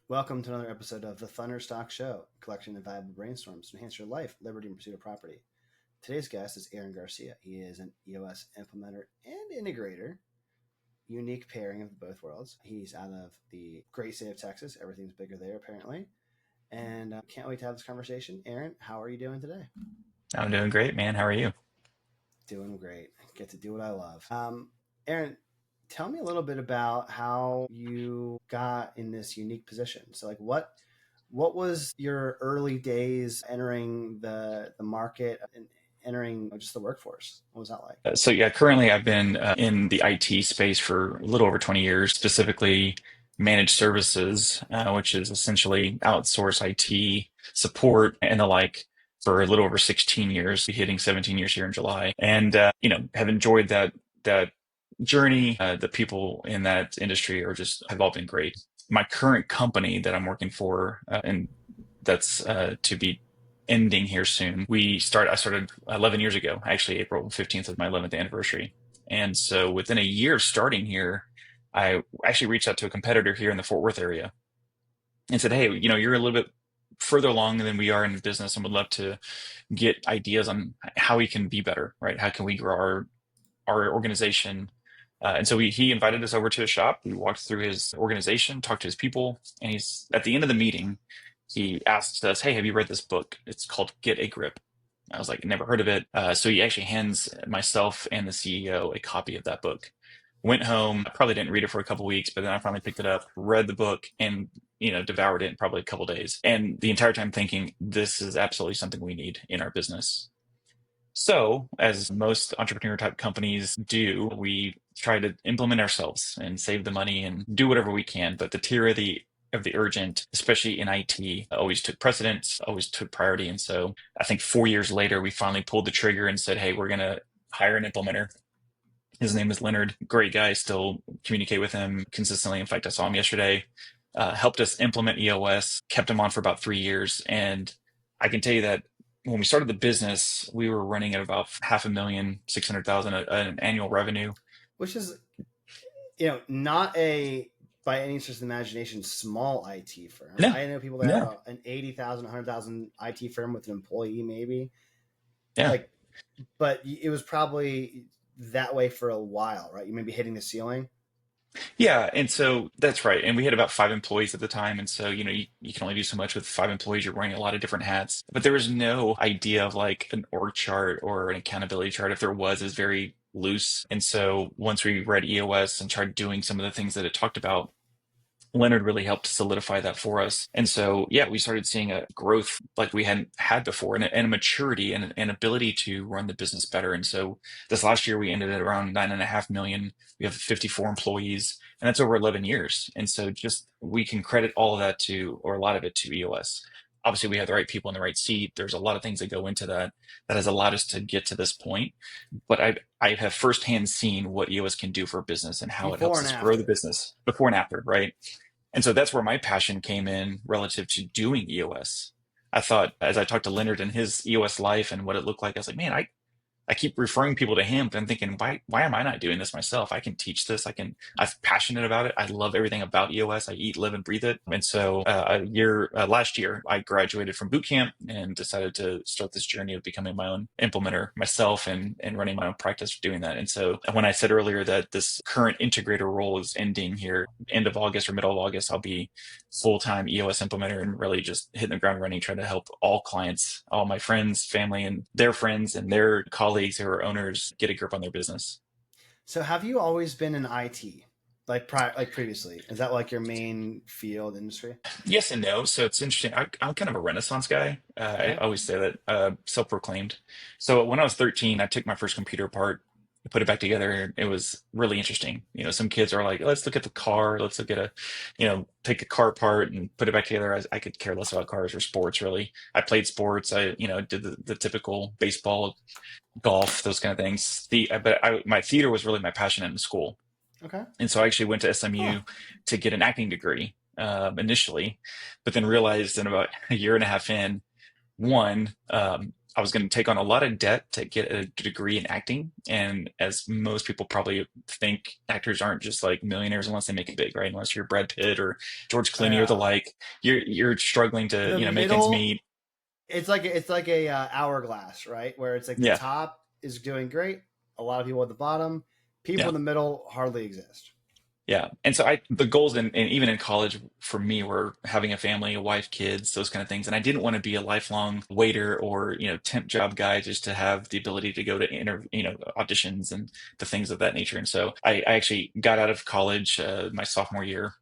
Welcome to another episode of the Thunderstock Show, a collection of valuable brainstorms to enhance your life, liberty, and pursuit of property. Today's guest is Aaron Garcia. He is an EOS implementer and integrator, unique pairing of both worlds. He's out of the great state of Texas. Everything's bigger there, apparently. And can't wait to have this conversation. Aaron, how are you doing today? I'm doing great, man. How are you? Doing great. Get to do what I love. Aaron, tell me a little bit about how you got in this unique position. So, like, what was your early days entering the market and entering just the workforce? What was that like? Currently I've been in the IT space for a little over 20 years, specifically managed services, which is essentially outsource IT support and the like for a little over 16 years, be hitting 17 years here in July. And, have enjoyed that journey. The people in that industry have all been great. My current company that I'm working for, and that's to be ending here soon. I started 11 years ago. Actually, April 15th was my 11th anniversary. And so within a year of starting here, I actually reached out to a competitor here in the Fort Worth area and said, "Hey, you're a little bit further along than we are in the business and would love to get ideas on how we can be better, right? How can we grow our organization?" And so he invited us over to his shop. We walked through his organization, talked to his people, and he's at the end of the meeting, he asked us, "Hey, have you read this book? It's called Get a Grip." I was like, "Never heard of it." So he actually hands myself and the CEO a copy of that book. Went home. I probably didn't read it for a couple weeks, but then I finally picked it up, read the book, and devoured it in probably a couple days. And the entire time thinking, this is absolutely something we need in our business. So, as most entrepreneur type companies do, we try to implement ourselves and save the money and do whatever we can. But the tier of the urgent, especially in IT, always took precedence, always took priority. And so I think 4 years later, we finally pulled the trigger and said, "Hey, we're going to hire an implementer." His name is Leonard. Great guy. Still communicate with him consistently. In fact, I saw him yesterday. Helped us implement EOS, kept him on for about 3 years. And I can tell you that when we started the business, we were running at about 500,000, 600,000 an annual revenue. Which is, not a by any stretch of the imagination small IT firm. No, I know people that no, have an 80,000, 100,000 IT firm with an employee, maybe. yeah. Like, but it was probably that way for a while, right? You may be hitting the ceiling. Yeah, and so that's right. And we had about 5 employees at the time. And so, you can only do so much with 5 employees. You're wearing a lot of different hats. But there was no idea of like an org chart or an accountability chart. If there was, it's very loose. And so once we read EOS and started doing some of the things that it talked about, Leonard really helped solidify that for us. And so, yeah, we started seeing a growth like we hadn't had before and a maturity and an ability to run the business better. And so this last year, we ended at around 9.5 million. We have 54 employees, and that's over 11 years. And so just we can credit all of that to, or a lot of it to EOS. Obviously, we have the right people in the right seat. There's a lot of things that go into that has allowed us to get to this point. But I have firsthand seen what EOS can do for a business and how it Before helps and us grow the after. business before and after, right? And so that's where my passion came in relative to doing EOS. I thought, as I talked to Leonard and his EOS life and what it looked like, I was like, man, I keep referring people to him, but I'm thinking, why am I not doing this myself? I can teach this. I'm passionate about it. I love everything about EOS. I eat, live, and breathe it. And so last year, I graduated from boot camp and decided to start this journey of becoming my own implementer myself and running my own practice for doing that. And so when I said earlier that this current integrator role is ending here, end of August or middle of August, I'll be full-time EOS implementer and really just hitting the ground running, trying to help all clients, all my friends, family, and their colleagues who are owners get a grip on their business. So, have you always been in IT, like previously? Is that like your main field industry? Yes and no. So it's interesting. I'm kind of a Renaissance guy. I Okay. always say that, self-proclaimed. So when I was 13, I took my first computer apart, put it back together. It was really interesting. Some kids are like, let's look at the car. Let's look at take a car apart and put it back together. I could care less about cars or sports, really. I played sports. I, did the typical baseball, golf, those kind of things. My theater was really my passion in school. Okay. And so I actually went to Huh. SMU to get an acting degree initially, but then realized in about a year and a half in, one, I was going to take on a lot of debt to get a degree in acting. And as most people probably think, actors aren't just like millionaires unless they make it big, right? Unless you're Brad Pitt or George Clooney or the like, you're struggling to, The make ends middle, meet. it's like a hourglass, right? Where it's like the Yeah. top is doing great, a lot of people at the bottom, people Yeah. in the middle hardly exist. Yeah. And so the goals and even in college for me were having a family, a wife, kids, those kind of things. And I didn't want to be a lifelong waiter or, temp job guy just to have the ability to go to auditions and the things of that nature. And so I actually got out of college, my sophomore year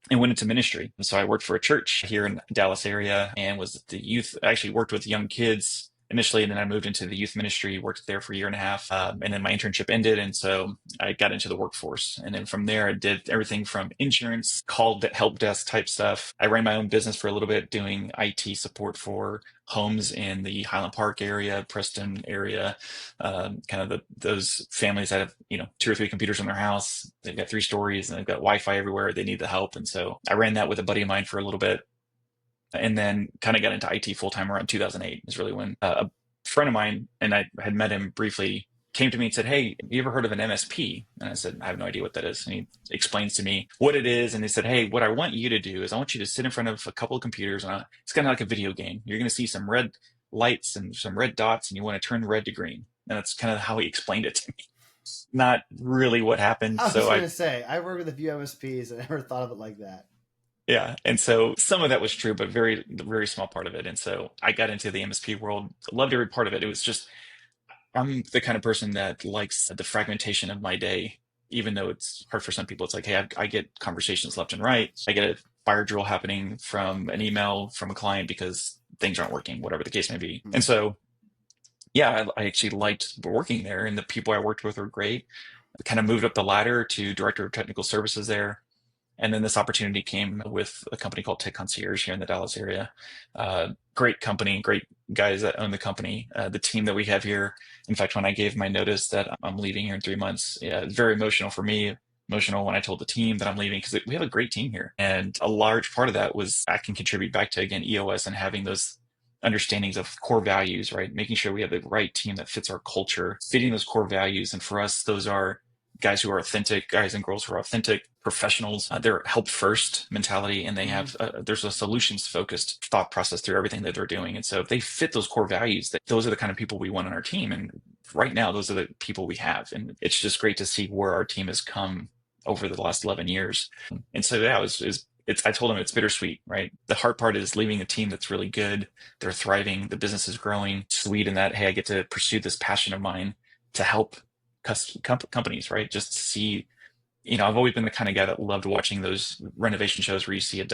and went into ministry. And so I worked for a church here in Dallas area and was the youth. I actually worked with young kids initially, and then I moved into the youth ministry, worked there for a year and a half. And then my internship ended. And so I got into the workforce. And then from there, I did everything from insurance, help desk type stuff. I ran my own business for a little bit doing IT support for homes in the Highland Park area, Preston area, kind of those families that have, 2 or 3 computers in their house. They've got 3 stories and they've got Wi-Fi everywhere. They need the help. And so I ran that with a buddy of mine for a little bit and then kind of got into IT full time around 2008 is really when a friend of mine, and I had met him briefly, came to me and said, "Hey, you ever heard of an MSP?" And I said, "I have no idea what that is." And he explains to me what it is. And he said, "Hey, what I want you to do is I want you to sit in front of a couple of computers. And it's kind of like a video game. You're going to see some red lights and some red dots, and you want to turn red to green." And that's kind of how he explained it to me. Not really what happened. I was So gonna say I work with a few MSPs and I never thought of it like that. yeah. And so some of that was true, but very, very small part of it. And so I got into the MSP world, loved every part of it. It was just, I'm the kind of person that likes the fragmentation of my day, even though it's hard for some people. It's like, hey, I get conversations left and right. I get a fire drill happening from an email from a client because things aren't working, whatever the case may be. Hmm. And so, yeah, I actually liked working there, and the people I worked with were great. I kind of moved up the ladder to director of technical services there. And then this opportunity came with a company called Tech Concierge here in the Dallas area. Great company, great guys that own the company. The team that we have here. In fact, when I gave my notice that I'm leaving here in 3 months, yeah, it's very emotional for me. Emotional when I told the team that I'm leaving because we have a great team here. And a large part of that was I can contribute back to, again, EOS and having those understandings of core values, right? Making sure we have the right team that fits our culture, fitting those core values. And for us, those are guys who are authentic, guys and girls who are authentic professionals. They're help first mentality, and they Hmm. have there's a solutions focused thought process through everything that they're doing. And so if they fit those core values, those are the kind of people we want on our team. And right now, those are the people we have. And it's just great to see where our team has come over the last 11 years. And so yeah, I told them it's bittersweet, right? The hard part is leaving a team that's really good. They're thriving. The business is growing. Sweet in that, hey, I get to pursue this passion of mine to help companies, right? Just to see, I've always been the kind of guy that loved watching those renovation shows where you see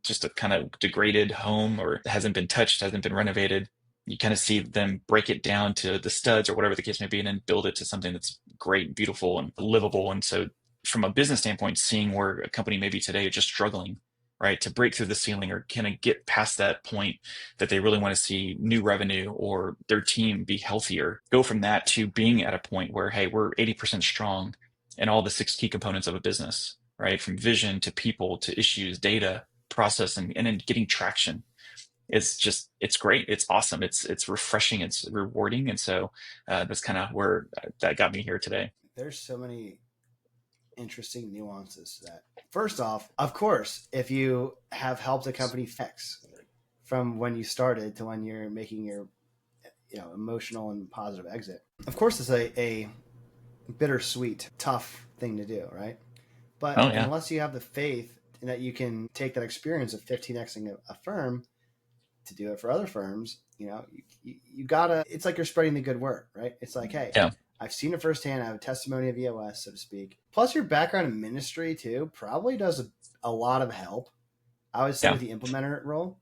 just a kind of degraded home or hasn't been touched, hasn't been renovated. You kind of see them break it down to the studs or whatever the case may be, and then build it to something that's great, beautiful, and livable. And so, from a business standpoint, seeing where a company maybe today is just struggling, right, to break through the ceiling or kind of get past that point that they really want to see new revenue or their team be healthier, go from that to being at a point where, hey, we're 80% strong in all the 6 key components of a business, right, from vision to people to issues, data, process, and then getting traction. It's great. It's awesome. It's refreshing. It's rewarding. And so that's kind of where that got me here today. There's so many interesting nuances to that. First off, of course, if you have helped a company fix from when you started to when you're making your emotional and positive exit, of course it's a bittersweet, tough thing to do, right? But Oh yeah. unless you have the faith that you can take that experience of 15xing a firm to do it for other firms, you gotta, it's like you're spreading the good word, right? It's like, hey, Yeah. I've seen it firsthand. I have a testimony of EOS, so to speak. Plus, your background in ministry, too, probably does a lot of help. I would say Yeah. with the implementer role.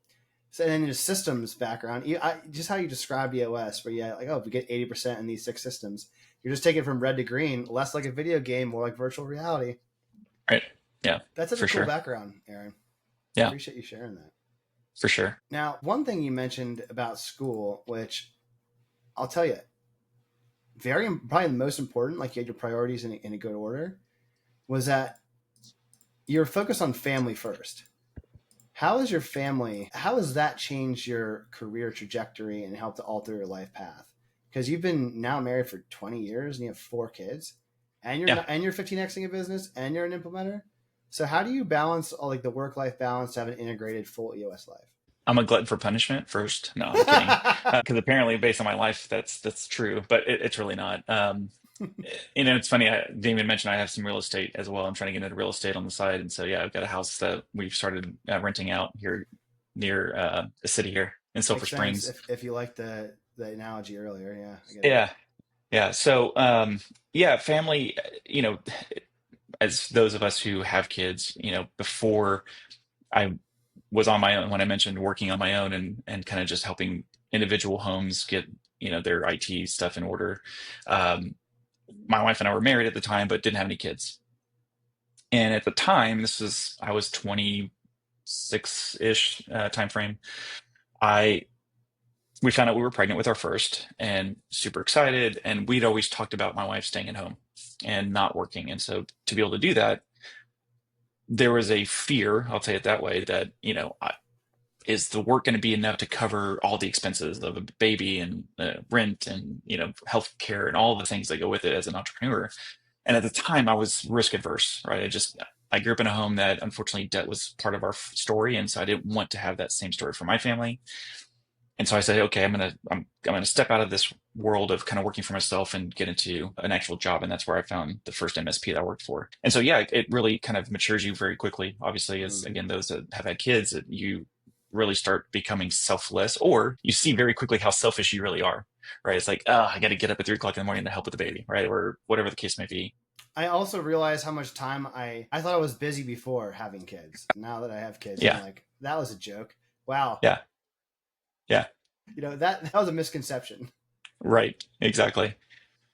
So, and then your systems background, just how you described EOS, where like, oh, if we get 80% in these 6 systems, you're just taking it from red to green, less like a video game, more like virtual reality. Right. Yeah. That's such a For cool sure. background, Aaron. Yeah. Appreciate you sharing that. For sure. Now, one thing you mentioned about school, which I'll tell you, probably the most important, like you had your priorities in a good order, was that you're focused on family first. How has your family, how has that changed your career trajectory and helped to alter your life path? Because you've been now married for 20 years and you have 4 kids, and you're Yeah, not, and you're 15xing a business and you're an implementer. So how do you balance all like the work life balance to have an integrated full EOS life? I'm a glutton for punishment first. No, I'm kidding. Because apparently, based on my life, that's true, but it's really not. It's funny. Damien mentioned I have some real estate as well. I'm trying to get into real estate on the side, and so yeah, I've got a house that we've started renting out here near the city here in Sulphur Makes sense Springs. if you like the analogy earlier. Yeah, I get it. Yeah, yeah. So yeah, family. You know, as those of us who have kids, before I was on my own, when I mentioned working on my own and kind of just helping individual homes get their IT stuff in order. Um, my wife and I were married at the time, but didn't have any kids. And at the time, I was 26-ish time frame. I We found out we were pregnant with our first, and super excited. And we'd always talked about my wife staying at home and not working. And so to be able to do that, there was a fear, I'll say it that way, that is the work going to be enough to cover all the expenses of a baby and rent and health care and all the things that go with it as an entrepreneur. And at the time, I was risk adverse, right? I grew up in a home that unfortunately debt was part of our story, and so I didn't want to have that same story for my family. And so I said, okay, I'm gonna step out of this world of kind of working for myself and get into an actual job, and that's where I found the first MSP that I worked for. And so yeah, it really kind of matures you very quickly. Obviously, as Mm. again those that have had kids, that you really start becoming selfless, or you see very quickly how selfish you really are. Right? It's like, oh, I got to get up at 3 o'clock in the morning to help with the baby, right? Or whatever the case may be. I also realize how much time I thought I was busy before having kids. Now that I have kids, I'm Yeah, like, that was a joke. Wow. yeah, yeah. That was a misconception. Right. Exactly.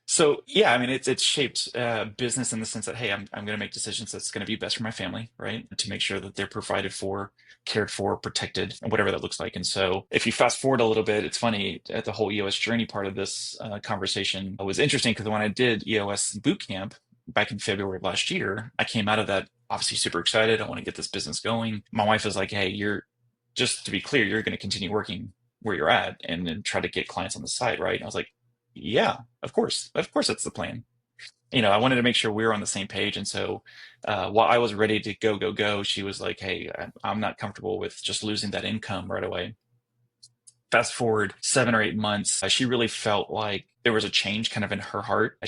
So yeah, I mean it's shaped business in the sense that hey, I'm going to make decisions that's going to be best for my family, right? To make sure that they're provided for, cared for, protected, and whatever that looks like. And so if you fast forward a little bit, it's funny at the whole EOS journey part of this conversation was interesting because when I did EOS boot camp back in February of last year, I came out of that obviously super excited. I want to get this business going. My wife was like, hey, you're just to be clear, you're going to continue working where you're at and then try to get clients on the side, right? And I was like, yeah, of course, that's the plan. I wanted to make sure we were on the same page. And so while I was ready to go, she was like, hey, I'm not comfortable with just losing that income right away. Fast forward 7 or 8 months, she really felt like there was a change kind of in her heart.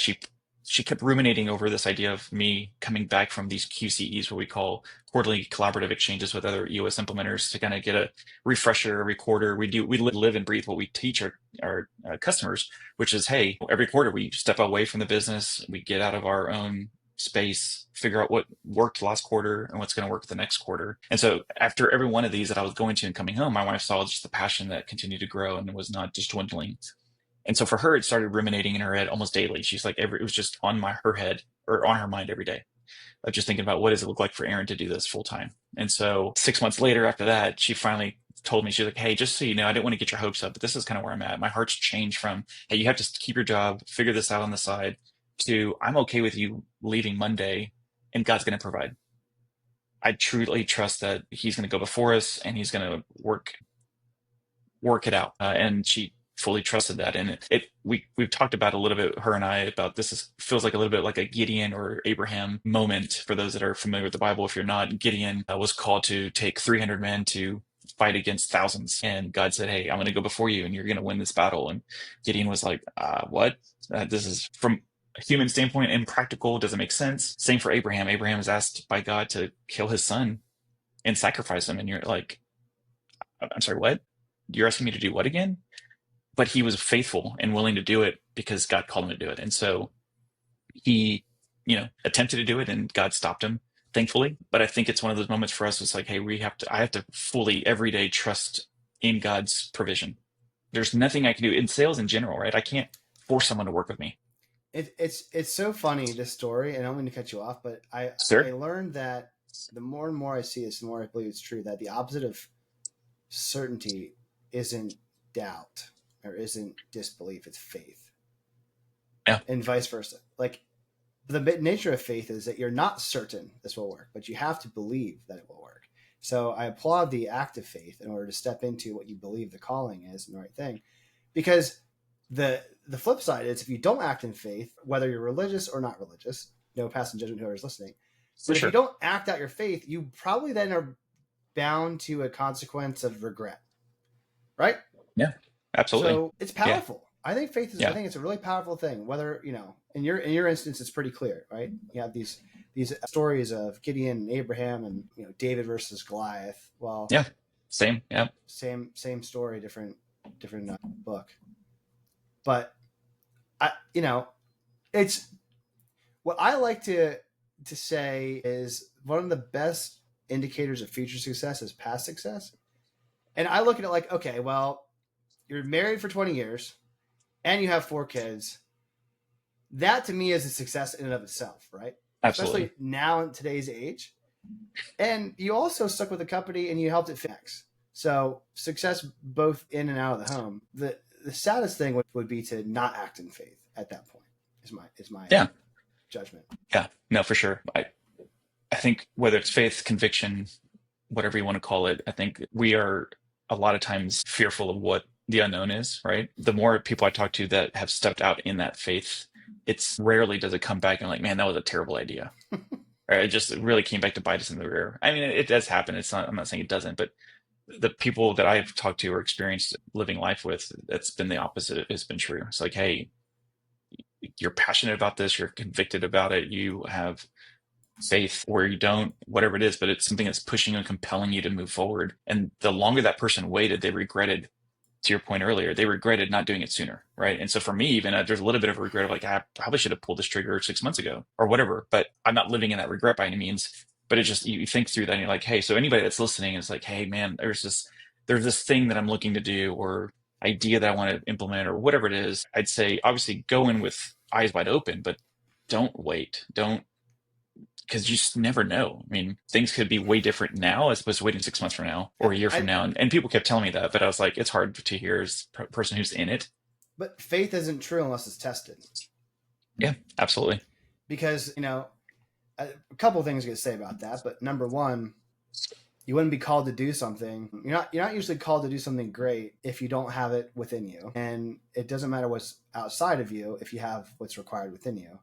She kept ruminating over this idea of me coming back from these QCEs, what we call quarterly collaborative exchanges with other EOS implementers, to kind of get a refresher every quarter. We live and breathe what we teach our customers, which is, hey, every quarter we step away from the business, we get out of our own space, figure out what worked last quarter and what's going to work the next quarter. And so after every one of these that I was going to and coming home, my wife saw just the passion that continued to grow and was not just dwindling. And so for her, it started ruminating in her head almost daily. She's like, it was just on her head or on her mind every day of just thinking about what does it look like for Aaron to do this full time. And so 6 months later after that, she finally told me, she's like, hey, just so you know, I didn't want to get your hopes up, but this is kind of where I'm at. My heart's changed from, hey, you have to keep your job, figure this out on the side, to I'm okay with you leaving Monday and God's going to provide. I truly trust that he's going to go before us and he's going to work it out. And she fully trusted that. And we've talked about a little bit, her and I, about feels like a little bit like a Gideon or Abraham moment for those that are familiar with the Bible. If you're not, Gideon was called to take 300 men to fight against thousands. And God said, hey, I'm going to go before you and you're going to win this battle. And Gideon was like, what? This is from a human standpoint impractical. Doesn't make sense. Same for Abraham. Abraham was asked by God to kill his son and sacrifice him. And you're like, I'm sorry, what? You're asking me to do what again? But he was faithful and willing to do it because God called him to do it. And so he, attempted to do it and God stopped him, thankfully. But I think it's one of those moments for us. It's like, hey, I have to fully every day trust in God's provision. There's nothing I can do in sales in general, right? I can't force someone to work with me. It's so funny, this story, and I don't mean to cut you off, but I Sure. learned that the more and more I see this, the more I believe it's true that the opposite of certainty isn't doubt or isn't disbelief, it's faith, Yeah. and vice versa. Like the nature of faith is that you're not certain this will work, but you have to believe that it will work. So I applaud the act of faith in order to step into what you believe the calling is and the right thing. Because the flip side is if you don't act in faith, whether you're religious or not religious, no passing judgment to whoever's listening. For But if you sure. don't act out your faith, you probably then are bound to a consequence of regret, right? Yeah, absolutely. So it's Yeah, powerful. I think faith is. I yeah, think it's a really powerful thing. Whether in your instance, it's pretty clear, right? You have these stories of Gideon and Abraham, and David versus Goliath. Well, yeah. Same. Yeah, same story, different book. But I, it's what I like to say is one of the best indicators of future success is past success. And I look at it like, okay, well, you're married for 20 years and you have 4 kids. That to me is a success in and of itself, right? absolutely. Especially now in today's age. And you also stuck with the company and you helped it fix. So success both in and out of the home. The saddest thing would be to not act in faith at that point. Is my Yeah, judgment. yeah. No, for sure. I think whether it's faith, conviction, whatever you want to call it, I think we are a lot of times fearful of what the unknown is, right? The more people I talk to that have stepped out in that faith, it's rarely does it come back and like, man, that was a terrible idea. Or it just really came back to bite us in the rear. I mean, it does happen. It's not, I'm not saying it doesn't, but the people that I've talked to or experienced living life with, that's been the opposite. It's been true. It's like, hey, you're passionate about this, you're convicted about it, you have faith or you don't, whatever it is, but it's something that's pushing and compelling you to move forward. And the longer that person waited, they regretted, to your point earlier, they regretted not doing it sooner, right? And so for me, even there's a little bit of a regret of like, I probably should have pulled this trigger 6 months ago or whatever, but I'm not living in that regret by any means. But it just, you think through that and you're like, hey, so anybody that's listening is like, hey, man, there's this thing that I'm looking to do or idea that I want to implement or whatever it is. I'd say obviously go in with eyes wide open, but don't wait. Don't, because you just never know. I mean, things could be way different now as opposed to waiting 6 months from now or a year from I now. And people kept telling me that, but I was like, it's hard to hear as a person who's in it. But faith isn't true unless it's tested. Yeah, absolutely. Because a couple of things I could say about that. But number one, you wouldn't be called to do something. You're not usually called to do something great if you don't have it within you, and it doesn't matter what's outside of you if you have what's required within you.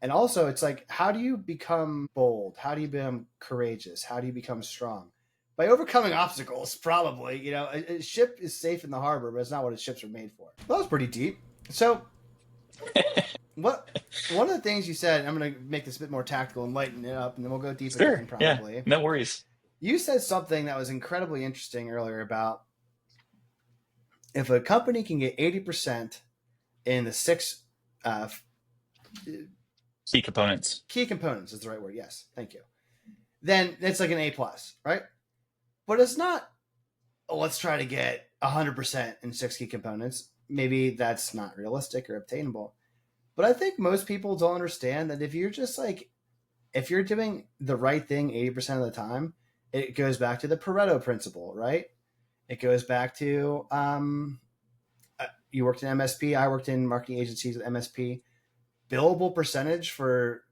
And also, it's like, how do you become bold? How do you become courageous? How do you become strong? By overcoming obstacles, probably. A ship is safe in the harbor, but it's not what its ships are made for. That was pretty deep. So, what one of the things you said, I'm going to make this a bit more tactical and lighten it up, and then we'll go deep again, Sure. Yeah. probably. No worries. You said something that was incredibly interesting earlier about if a company can get 80% in the six Key components. key components is the right word. Yes, thank you. Then it's like an A plus, right? But it's not. Oh, let's try to get 100% in 6 key components. Maybe that's not realistic or obtainable. But I think most people don't understand that if you're doing the right thing 80% of the time, it goes back to the Pareto principle, right? It goes back to you worked in MSP, I worked in marketing agencies at MSP. Billable percentage for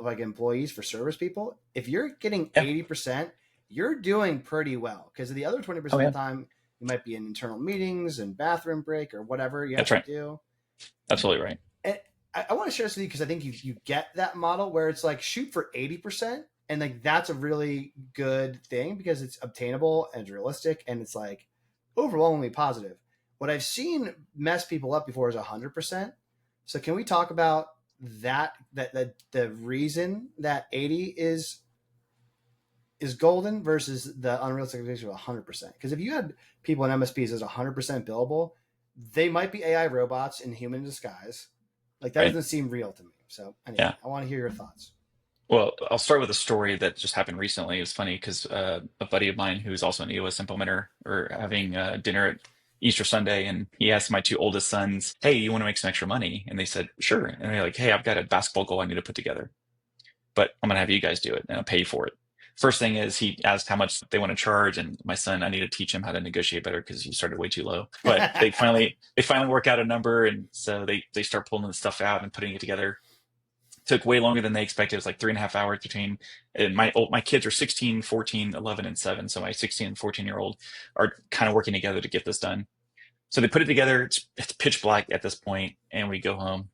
like employees, for service people. If you're getting Yeah. 80%, you're doing pretty well, because the other 20% Oh, of yeah. the time you might be in internal meetings and bathroom break or whatever you have That's to right. do. Absolutely right. And I want to share this with you because I think you get that model where it's like shoot for 80%, and like that's a really good thing because it's obtainable and it's realistic and it's like overwhelmingly positive. What I've seen mess people up before is 100%. So can we talk about that the reason that 80 is golden versus the unrealistic expectation of 100%? Because if you had people in MSPs as 100% billable, they might be AI robots in human disguise. Like that Right. doesn't seem real to me. So anyway, Yeah. I want to hear your thoughts. Well, I'll start with a story that just happened recently. It was funny because a buddy of mine who's also an EOS implementer were having dinner at Easter Sunday, and he asked my 2 oldest sons, "Hey, you want to make some extra money?" And they said, "Sure." And they're like, "Hey, I've got a basketball goal I need to put together, but I'm gonna have you guys do it, and I'll pay you for it." First thing is he asked how much they want to charge, and my son, I need to teach him how to negotiate better because he started way too low. But they finally work out a number, and so they start pulling the stuff out and putting it together. Took way longer than they expected. It was like 3.5 hours between my kids are 16, 14, 11, and 7. So my 16 and 14-year-old are kind of working together to get this done. So they put it together. It's pitch black at this point, and we go home.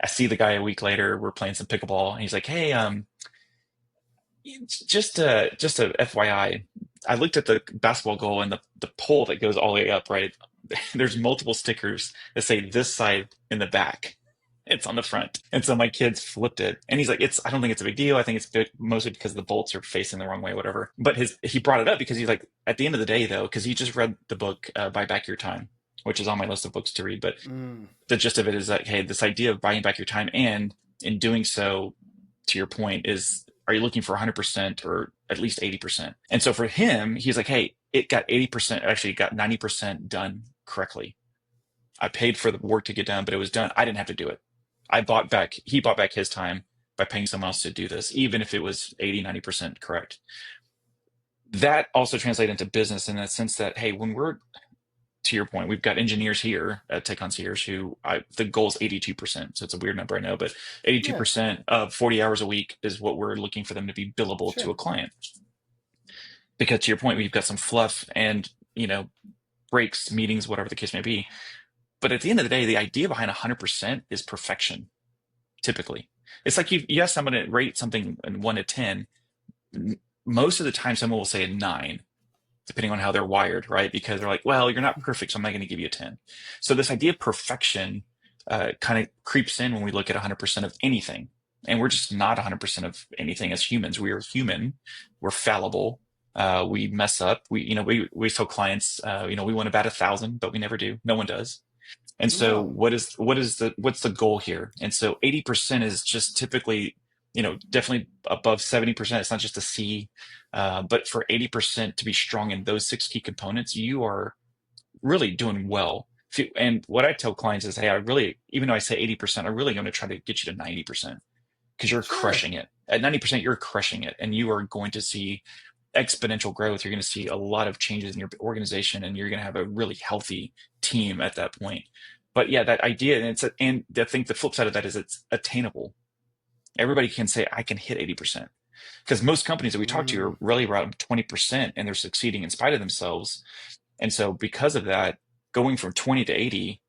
I see the guy a week later. We're playing some pickleball, and he's like, "Hey, just a FYI, I looked at the basketball goal and the pole that goes all the way up, right? There's multiple stickers that say this side in the back. It's on the front. And so my kids flipped it. And he's like, I don't think it's a big deal. I think mostly because the bolts are facing the wrong way, whatever. But he brought it up because he's like, at the end of the day, though, because he just read the book, Buy Back Your Time, which is on my list of books to read. But Mm. the gist of it is that, hey, this idea of buying back your time, and in doing so, to your point, is are you looking for 100% or at least 80%? And so for him, he's like, hey, it got 80%, actually it got 90% done correctly. I paid for the work to get done, but it was done. I didn't have to do it. He bought back his time by paying someone else to do this, even if it was 80, 90% correct. That also translates into business in the sense that, hey, when we're, to your point, we've got engineers here at Tech Concierge the goal is 82%. So it's a weird number, I know, but Yeah, 82% of 40 hours a week is what we're looking for them to be billable to sure. a client. Because to your point, we've got some fluff and, breaks, meetings, whatever the case may be. But at the end of the day, the idea behind 100% is perfection, typically. It's like you ask someone to rate something in 1 to 10. Most of the time, someone will say a 9, depending on how they're wired, right? Because they're like, well, you're not perfect, so I'm not going to give you a 10. So this idea of perfection kind of creeps in when we look at 100% of anything. And we're just not 100% of anything as humans. We are human. We're fallible. We mess up. We tell clients, we want to bat 1,000, but we never do. No one does. And so No. what's the goal here? And so 80% is just typically, definitely above 70%. It's not just a C, but for 80% to be strong in those 6 key components, you are really doing well. And what I tell clients is, hey, even though I say 80%, I'm really going to try to get you to 90% because you're Sure. crushing it. At 90%, you're crushing it, and you are going to see exponential growth. You're going to see a lot of changes in your organization, and you're going to have a really healthy team at that point. But yeah, that idea, and I think the flip side of that is it's attainable. Everybody can say, I can hit 80%. Because most companies that we talk to Mm. are really around 20% and they're succeeding in spite of themselves. And so because of that, going from 20 to 80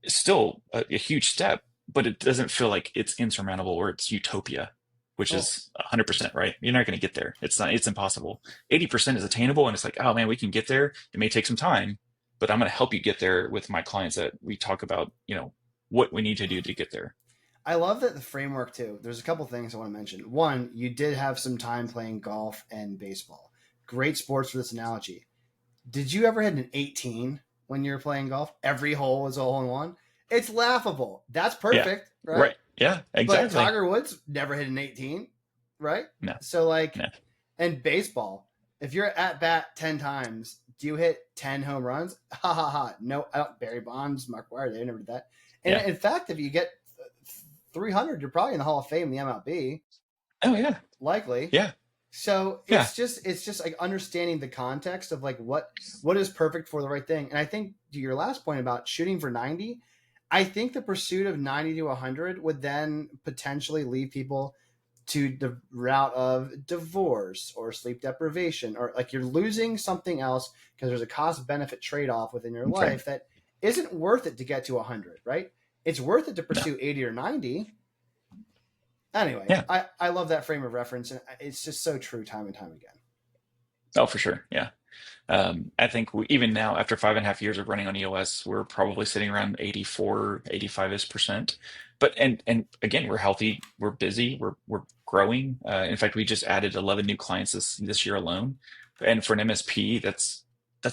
is still a huge step, but it doesn't feel like it's insurmountable or it's utopia, which Oh, is 100%, right? You're not going to get there. It's impossible. 80% is attainable. And it's like, oh man, we can get there. It may take some time, but I'm going to help you get there with my clients that we talk about, what we need to do to get there. I love that the framework too. There's a couple things I want to mention. One, you did have some time playing golf and baseball. Great sports for this analogy. Did you ever hit an 18 when you were playing golf? Every hole was a hole in one. It's laughable. That's Yeah. perfect, right? Right. Yeah, But exactly. Tiger Woods never hit an 18, right? No, So like, no. and baseball, if you're at bat 10 times, do you hit 10 home runs? Ha ha ha. No, I don't, Barry Bonds, Mark Wire, they never did that. And Yeah. in fact, if you get 300, you're probably in the Hall of Fame in the MLB, Oh, yeah. likely. Yeah. So Yeah. it's just like understanding the context of like what is perfect for the right thing. And I think to your last point about shooting for 90, I think the pursuit of 90 to 100 would then potentially lead people to the route of divorce or sleep deprivation, or like you're losing something else because there's a cost benefit trade off within your That's right. life that isn't worth it to get to 100, right? It's worth it to No. pursue 80 or 90. Anyway, Yeah. I love that frame of reference, and it's just so true time and time again. Oh, for sure. Yeah. I think even now, after 5.5 years of running on EOS, we're probably sitting around 84, 85ish percent. But and again, we're healthy, we're busy, we're growing. In fact, we just added 11 new clients this year alone. And for an MSP, that's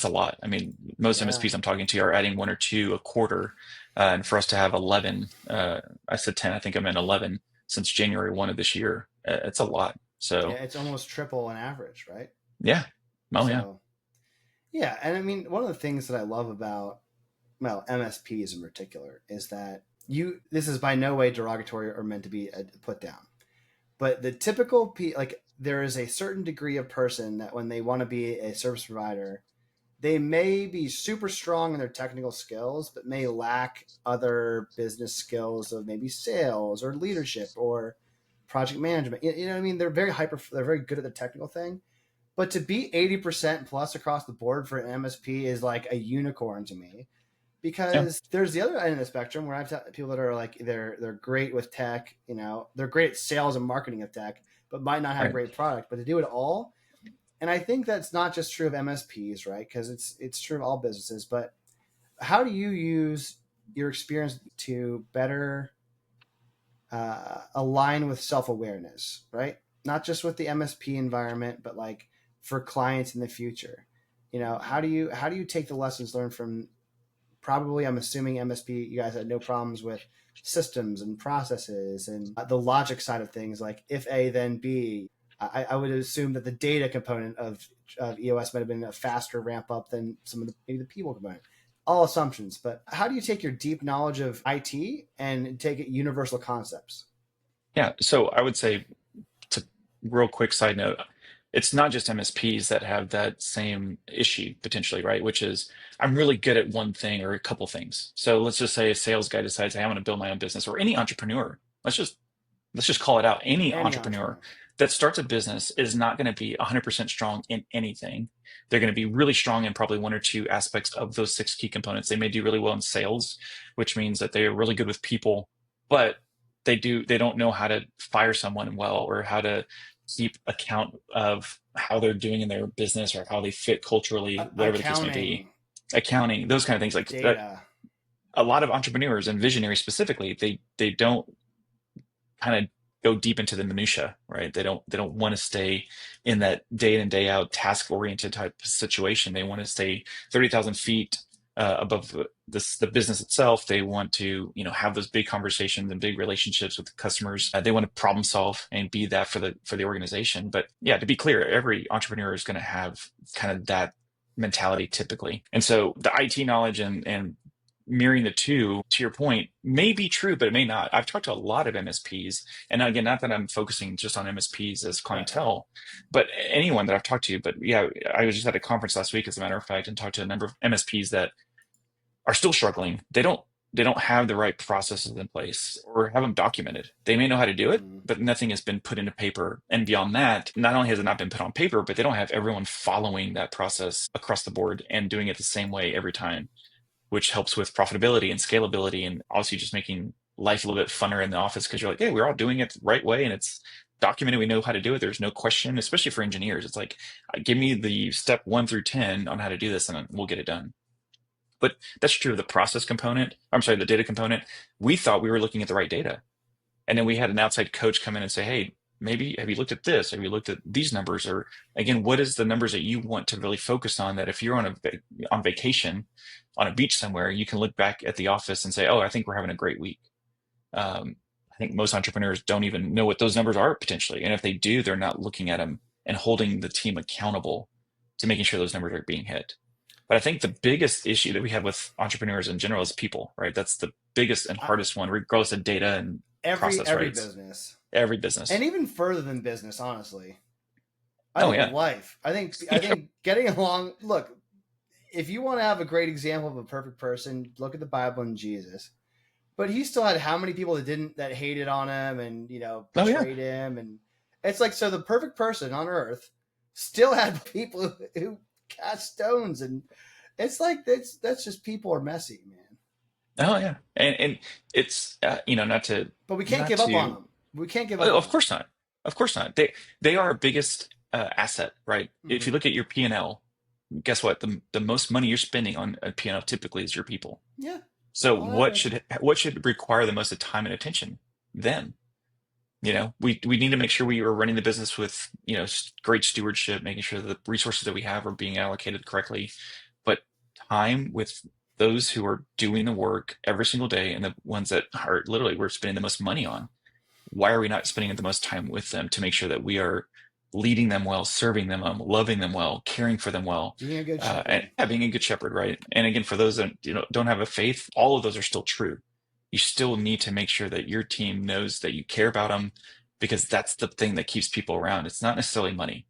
a lot. I mean, most Yeah, MSPs I'm talking to are adding 1 or 2 a quarter. And for us to have 11, I said 10, I think I'm at 11 since January 1 of this year. It's a lot. yeah, So it's almost triple an average, right? yeah. Oh yeah. So yeah, and I mean, one of the things that I love about MSPs in particular is that you this is by no way derogatory or meant to be put down, but the typical like there is a certain degree of person that when they want to be a service provider, they may be super strong in their technical skills, but may lack other business skills of maybe sales or leadership or project management. You know what I mean? They're very good at the technical thing. But to be 80% plus across the board for an MSP is like a unicorn to me, Yeah, because there's the other end of the spectrum where I've people that are like they're great with tech, they're great at sales and marketing of tech, but might not have right. great product. But to do it all, and I think that's not just true of MSPs, right? Because it's true of all businesses. But how do you use your experience to better align with self awareness, right? Not just with the MSP environment, but like for clients in the future. How do you take the lessons learned from, probably, I'm assuming MSP, you guys had no problems with systems and processes and the logic side of things, like if A then B. I would assume that the data component of EOS might have been a faster ramp up than some of maybe the people component. All assumptions, but how do you take your deep knowledge of IT and take it universal concepts? Yeah. So I would say, to real quick side note, it's not just MSPs that have that same issue potentially, right? Which is, I'm really good at one thing or a couple things. So let's just say a sales guy decides, hey, I want to build my own business, or any entrepreneur. Let's just call it out. Any Any entrepreneur entrepreneur. that starts a business is not going to be 100% strong in anything. They're going to be really strong in probably one or two aspects of those six key components. They may do really well in sales, which means that they are really good with people, but they don't know how to fire someone well, or how to keep account of how they're doing in their business, or how they fit culturally, whatever the case may be. Accounting, Accounting, those kind of things, like that. data. A lot of entrepreneurs and visionaries specifically, they don't kind of go deep into the minutia, right? They don't want to stay in that day in and day out task oriented type situation. They want to stay 30,000 feet above the business itself. They want to, have those big conversations and big relationships with the customers. They want to problem solve and be that for the organization. But yeah, to be clear, every entrepreneur is going to have kind of that mentality typically. And so the IT knowledge and mirroring the two, to your point, may be true, but it may not. I've talked to a lot of MSPs, and again, not that I'm focusing just on MSPs as Right. clientele, but anyone that I've talked to. But yeah, I was just at a conference last week, as a matter of fact, and talked to a number of MSPs that are still struggling. They don't have the right processes in place, or have them documented. They may know how to do it, Mm. but nothing has been put into paper. And beyond that, not only has it not been put on paper, but they don't have everyone following that process across the board and doing it the same way every time, which helps with profitability and scalability, and obviously just making life a little bit funner in the office, because you're like, hey, we're all doing it the right way and it's documented. We know how to do it. There's no question, especially for engineers. It's like, give me the step 1 through 10 on how to do this and we'll get it done. But that's true of the process component. I'm sorry, the data component. We thought we were looking at the right data. And then we had an outside coach come in and say, hey, maybe have you looked at this? Have you looked at these numbers? Or again, what is the numbers that you want to really focus on, that if you're on vacation on a beach somewhere, you can look back at the office and say, oh, I think we're having a great week. I think most entrepreneurs don't even know what those numbers are potentially. And if they do, they're not looking at them and holding the team accountable to making sure those numbers are being hit. But I think the biggest issue that we have with entrepreneurs in general is people, right? That's the biggest and I, hardest one, regardless of data and every process, every right? business, Every and business. even further than business, honestly. I Oh think yeah. life. I think getting along. Look, if you want to have a great example of a perfect person, look at the Bible and Jesus. But he still had how many people that hated on him and Oh yeah. betrayed him, and it's like, so the perfect person on earth still had people who cast stones, and it's like that's just, people are messy, man. Oh yeah. And it's not to But we can't not give up on to them. We can't give up oh, of on them. course not. Of course not. They are our biggest asset, right? If you Mm-hmm. look at your P&L, guess what? The most money you're spending on a P&L typically is your people. Yeah, So on what average. should require the most of time and attention? Them. We need to make sure we are running the business with, great stewardship, making sure that the resources that we have are being allocated correctly. But time with those who are doing the work every single day, and the ones that are literally we're spending the most money on, why are we not spending the most time with them to make sure that we are leading them well, serving them well, loving them well, caring for them well, Being a good and shepherd. yeah, being a good shepherd, right? And again, for those that don't have a faith, all of those are still true. You still need to make sure that your team knows that you care about them, because that's the thing that keeps people around. It's not necessarily money.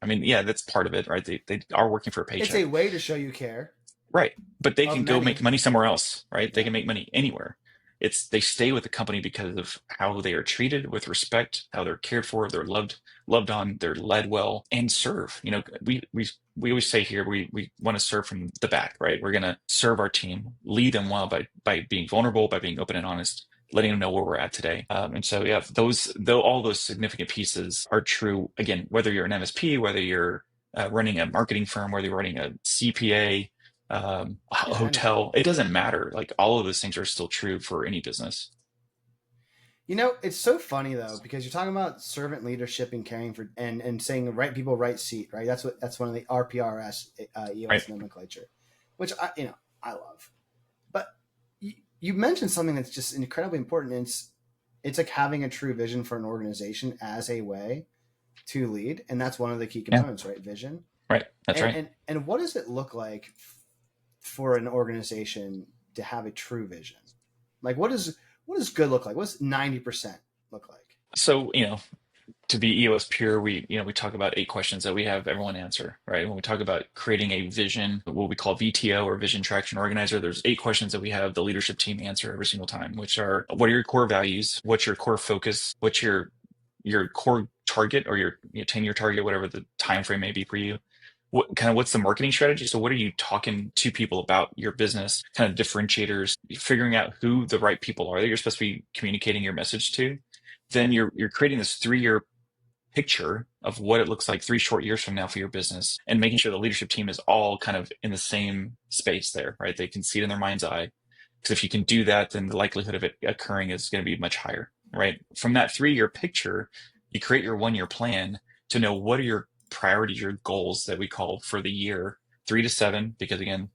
I mean, yeah, that's part of it, right? They are working for a It's a paycheck, way to show you care, right? But they of can go make many. money somewhere else, right? They Yeah. can make money anywhere. They stay with the company because of how they are treated with respect, how they're cared for, they're loved on, they're led well, and serve. We always say here we want to serve from the back, right? We're going to serve our team, lead them well by being vulnerable, by being open and honest, letting them know where we're at today. And so, yeah, all those significant pieces are true. Again, whether you're an MSP, whether you're running a marketing firm, whether you're running a CPA, a Yeah, I know. hotel, it doesn't matter. Like all of those things are still true for any business. It's so funny though because you're talking about servant leadership and caring for and saying right people, right seat, right? That's one of the RPRS Right. EOS nomenclature, which I love. But you mentioned something that's just incredibly important. It's like having a true vision for an organization as a way to lead, and that's one of the key Yeah. components, right? Vision. Right. That's And right. and what does it look like for an organization to have a true vision? Like what does good look like? What's 90% look like? So, to be EOS pure, we talk about 8 questions that we have everyone answer, right? When we talk about creating a vision, what we call VTO or Vision Traction Organizer, there's 8 questions that we have the leadership team answer every single time, which are: what are your core values? What's your core focus? What's your core target or your 10-year target, whatever the time frame may be for you? What's the marketing strategy? So what are you talking to people about your business? Kind of differentiators, figuring out who the right people are that you're supposed to be communicating your message to. Then you're creating this 3-year picture of what it looks like 3 short years from now for your business, and making sure the leadership team is all kind of in the same space there, right? They can see it in their mind's eye. Because if you can do that, then the likelihood of it occurring is going to be much higher, right? From that 3-year picture, you create your 1-year plan to know what are your priorities, your goals that we call for the year, 3 to 7, because again,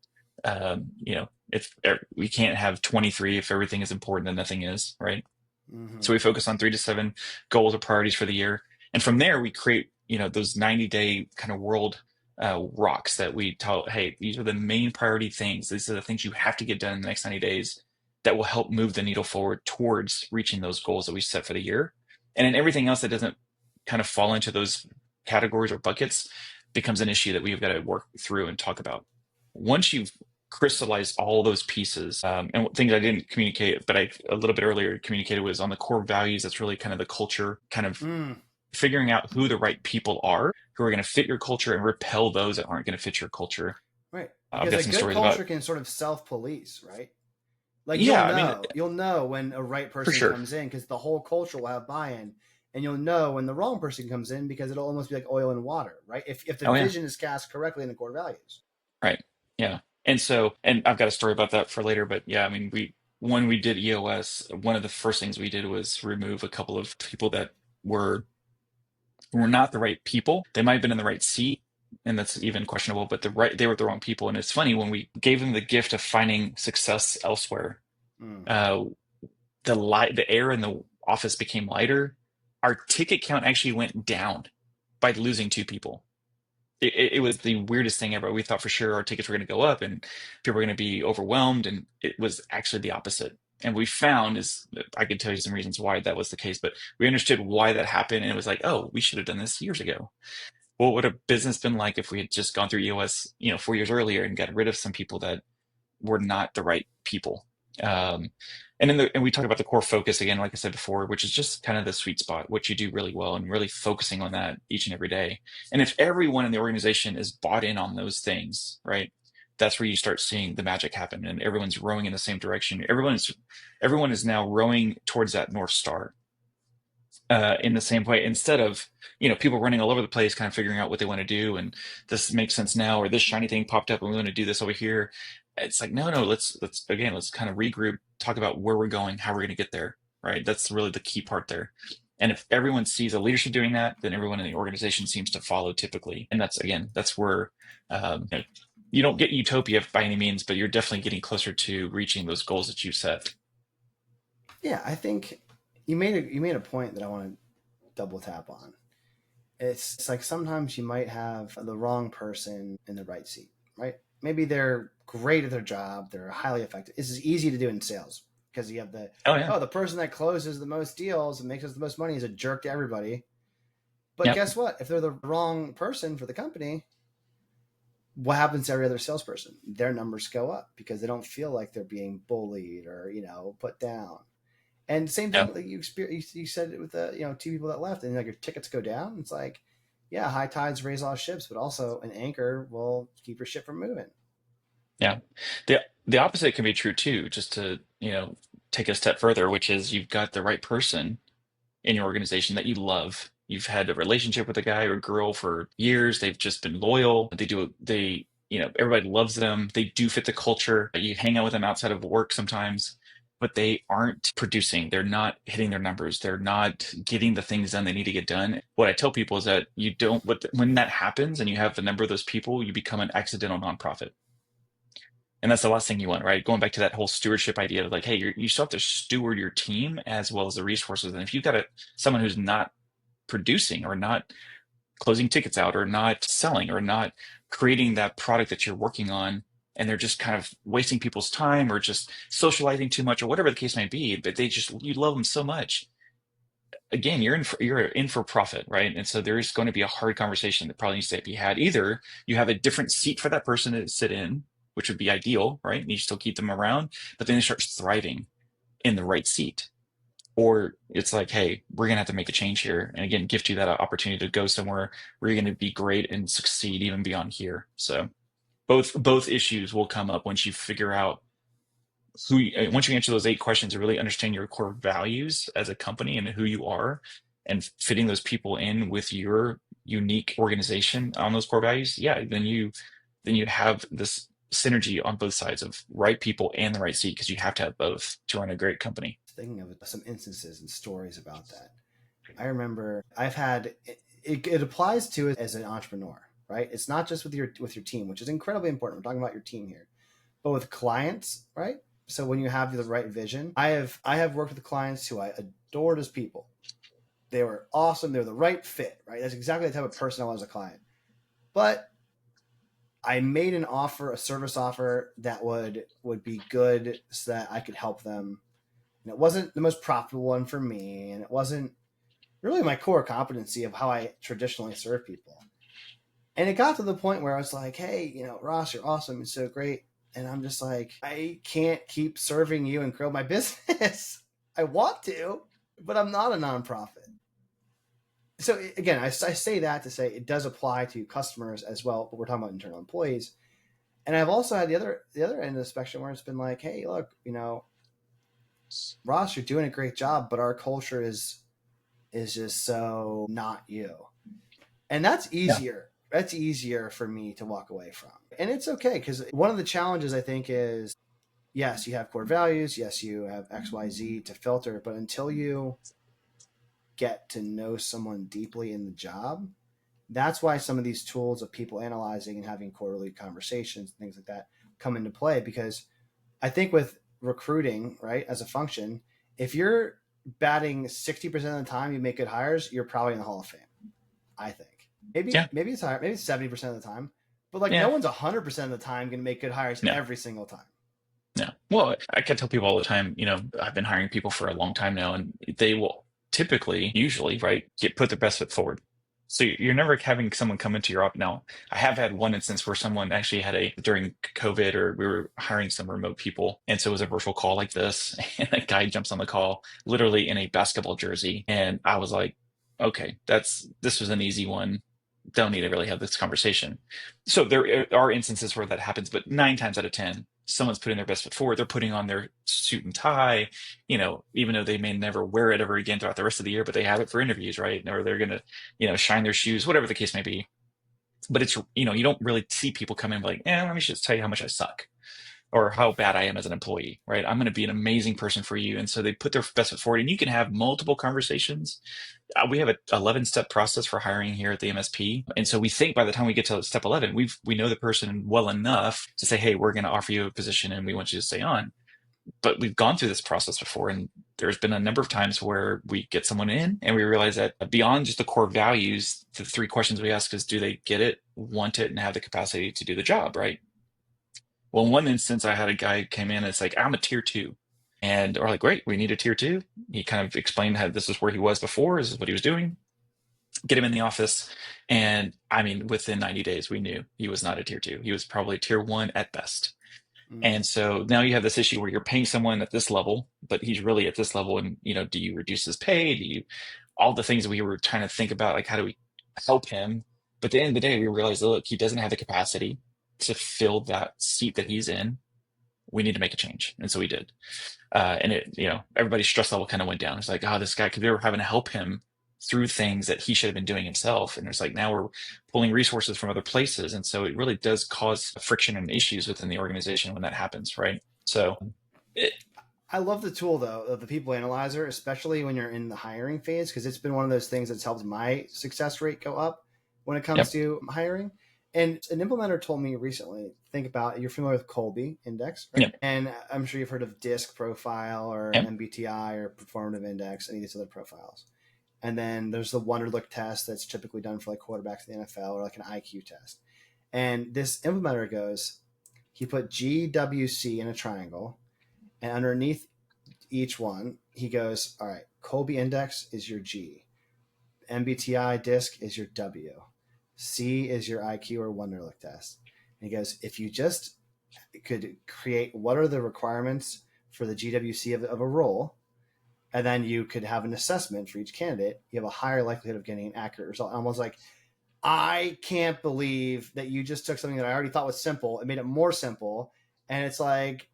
if we can't have 23, if everything is important, then nothing is, right? Mm-hmm. So we focus on 3 to 7 goals or priorities for the year. And from there, we create, those 90-day kind of world rocks that we tell, hey, these are the main priority things. These are the things you have to get done in the next 90 days that will help move the needle forward towards reaching those goals that we set for the year. And then everything else that doesn't kind of fall into those categories or buckets becomes an issue that we've got to work through and talk about. Once you've crystallized all those pieces, and things I didn't communicate, but I a little bit earlier communicated, was on the core values. That's really kind of the culture, kind of Mm, figuring out who the right people are who are going to fit your culture and repel those that aren't going to fit your culture. right. I've Because got a some good stories about, culture can sort of self-police, right? Like yeah, I mean, you'll know when a right for person sure. comes in because the whole culture will have buy-in, and you'll know when the wrong person comes in because it'll almost be like oil and water, right? If the Oh, yeah. vision is cast correctly in the core values. Right. Yeah. And I've got a story about that for later, but yeah, I mean, when we did EOS, one of the first things we did was remove a couple of people that were were not the right people. They might have been in the right seat, and that's even questionable, but they were the wrong people. And it's funny, when we gave them the gift of finding success elsewhere, Mm. uh, the air in the office became lighter. Our ticket count actually went down by losing 2 people. It was the weirdest thing ever. We thought for sure our tickets were going to go up and people were going to be overwhelmed, and it was actually the opposite. And we found is I could tell you some reasons why that was the case, but we understood why that happened, and it was like, oh, we should have done this years ago. What would a business been like if we had just gone through EOS, 4 years earlier, and got rid of some people that were not the right people? Um, and we talked about the core focus again, like I said before, which is just kind of the sweet spot, what you do really well, and really focusing on that each and every day. And if everyone in the organization is bought in on those things, right, that's where you start seeing the magic happen, and everyone's rowing in the same direction. Everyone is now rowing towards that North Star, in the same way, instead of people running all over the place kind of figuring out what they want to do, and this makes sense now, or this shiny thing popped up and we want to do this over here. It's like, no, let's kind of regroup, talk about where we're going, how we're going to get there, right? That's really the key part there. And if everyone sees a leadership doing that, then everyone in the organization seems to follow typically. And that's where you don't get utopia by any means, but you're definitely getting closer to reaching those goals that you set. Yeah, I think you made a point that I want to double tap on. It's like sometimes you might have the wrong person in the right seat, right? Maybe they're great at their job, they're highly effective. This is easy to do in sales because you have Oh, yeah. the person that closes the most deals and makes us the most money is a jerk to everybody. But Yep. guess what? If they're the wrong person for the company, what happens to every other salesperson? Their numbers go up because they don't feel like they're being bullied or, put down. And same Yeah. thing like you said it with the, two people that left, and like your tickets go down. It's like, yeah, high tides raise all ships, but also an anchor will keep your ship from moving. Yeah. The opposite can be true too, just to, take a step further, which is you've got the right person in your organization that you love. You've had a relationship with a guy or girl for years. They've just been loyal. Everybody loves them. They do fit the culture. You hang out with them outside of work sometimes, but they aren't producing. They're not hitting their numbers. They're not getting the things done they need to get done. What I tell people is that when that happens and you have the number of those people, you become an accidental nonprofit. And that's the last thing you want, right? Going back to that whole stewardship idea of like, hey, you still have to steward your team as well as the resources. And if you've got someone who's not producing or not closing tickets out or not selling or not creating that product that you're working on, and they're just kind of wasting people's time or just socializing too much or whatever the case may be, but you love them so much. Again, you're in for profit, right? And so there is going to be a hard conversation that probably needs to be had. Either you have a different seat for that person to sit in, which would be ideal, right? And you still keep them around, but then they start thriving in the right seat. Or it's like, hey, we're gonna have to make a change here, and again, gift you that opportunity to go somewhere where you're gonna be great and succeed even beyond here. So both issues will come up once you figure out once you answer those 8 questions and really understand your core values as a company and who you are, and fitting those people in with your unique organization on those core values. Yeah, then you have this synergy on both sides of right people and the right seat, because you have to have both to run a great company. Thinking of some instances and stories about that. I remember I've had it applies to it as an entrepreneur, right? It's not just with your team, which is incredibly important. We're talking about your team here, but with clients, right? So when you have the right vision, I have worked with clients who I adored as people. They were awesome. They were the right fit, right? That's exactly the type of person I was as a client. But I made an offer, a service offer that would be good so that I could help them. And it wasn't the most profitable one for me, and it wasn't really my core competency of how I traditionally serve people. And it got to the point where I was like, hey, Ross, you're awesome. It's so great. And I'm just like, I can't keep serving you and grow my business. I want to, but I'm not a nonprofit. So again, I say that to say it does apply to customers as well, but we're talking about internal employees. And I've also had the other end of the spectrum where it's been like, hey, look, Ross, you're doing a great job, but our culture is just so not you. And that's Yeah. easier. That's easier for me to walk away from. And it's okay, because one of the challenges I think is, yes, you have core values. Yes, you have XYZ to filter, but until you get to know someone deeply in the job, that's why some of these tools of people analyzing and having quarterly conversations, things like that, come into play. Because I think with recruiting, right, as a function, if you're batting 60% of the time you make good hires, you're probably in the Hall of Fame. I think. Maybe Yeah. maybe it's higher, maybe it's 70% of the time. But like no Yeah. one's 100% of the time gonna make good hires No. every single time. No. Well, I can tell people all the time, I've been hiring people for a long time now, and they will typically, usually, right, put their best foot forward. So you're never having someone come into your op. Now, I have had one instance where someone actually during COVID, or we were hiring some remote people. And so it was a virtual call like this. And a guy jumps on the call literally in a basketball jersey. And I was like, okay, this was an easy one. Don't need to really have this conversation. So there are instances where that happens, but 9 times out of 10, someone's putting their best foot forward. They're putting on their suit and tie, even though they may never wear it ever again throughout the rest of the year, but they have it for interviews, right? Or they're going to, shine their shoes, whatever the case may be. But it's, you don't really see people come in and be like, let me just tell you how much I suck or how bad I am as an employee, right? I'm going to be an amazing person for you. And so they put their best foot forward, and you can have multiple conversations. We have an 11-step process for hiring here at the MSP. And so we think by the time we get to step 11, we know the person well enough to say, hey, we're going to offer you a position and we want you to stay on. But we've gone through this process before, and there's been a number of times where we get someone in and we realize that beyond just the core values, the 3 questions we ask is, do they get it, want it, and have the capacity to do the job, right? Well, in one instance, I had a guy came in and it's like, I'm a tier 2. And we're like, great, we need a tier 2. He kind of explained how this is where he was before, this is what he was doing. get him in the office. And I mean, within 90 days, we knew he was not a tier two. He was probably tier one at best. Mm. And so now you have this issue where you're paying someone at this level, but he's really at this level. And, do you reduce his pay? Do you, all the things we were trying to think about, like, how do we help him? But at the end of the day, we realized, look, he doesn't have the capacity to fill that seat that he's in. We need to make a change. And so we did. And everybody's stress level kind of went down. It's like, oh, this guy, because we were having to help him through things that he should have been doing himself. And it's like, now we're pulling resources from other places. And so it really does cause friction and issues within the organization when that happens, right? So it, I love the tool though of the people analyzer, especially when you're in the hiring phase, because it's been one of those things that's helped my success rate go up when it comes yep, to hiring. And an implementer told me recently, think about, you're familiar with Colby Index, right? yep, And I'm sure you've heard of DISC profile or yep, MBTI or performative index, any of these other profiles. And then there's the Wonderlic test that's typically done for like quarterbacks in the NFL, or like an IQ test. And this implementer goes, he put GWC in a triangle, and underneath each one, he goes, all right, Colby Index is your G, MBTI DISC is your W, C is your IQ or Wonderlic test. And he goes, if you just could create what are the requirements for the GWC of a role, and then you could have an assessment for each candidate, you have a higher likelihood of getting an accurate result. And I was like, I can't believe that you just took something that I already thought was simple and made it more simple. And it's like,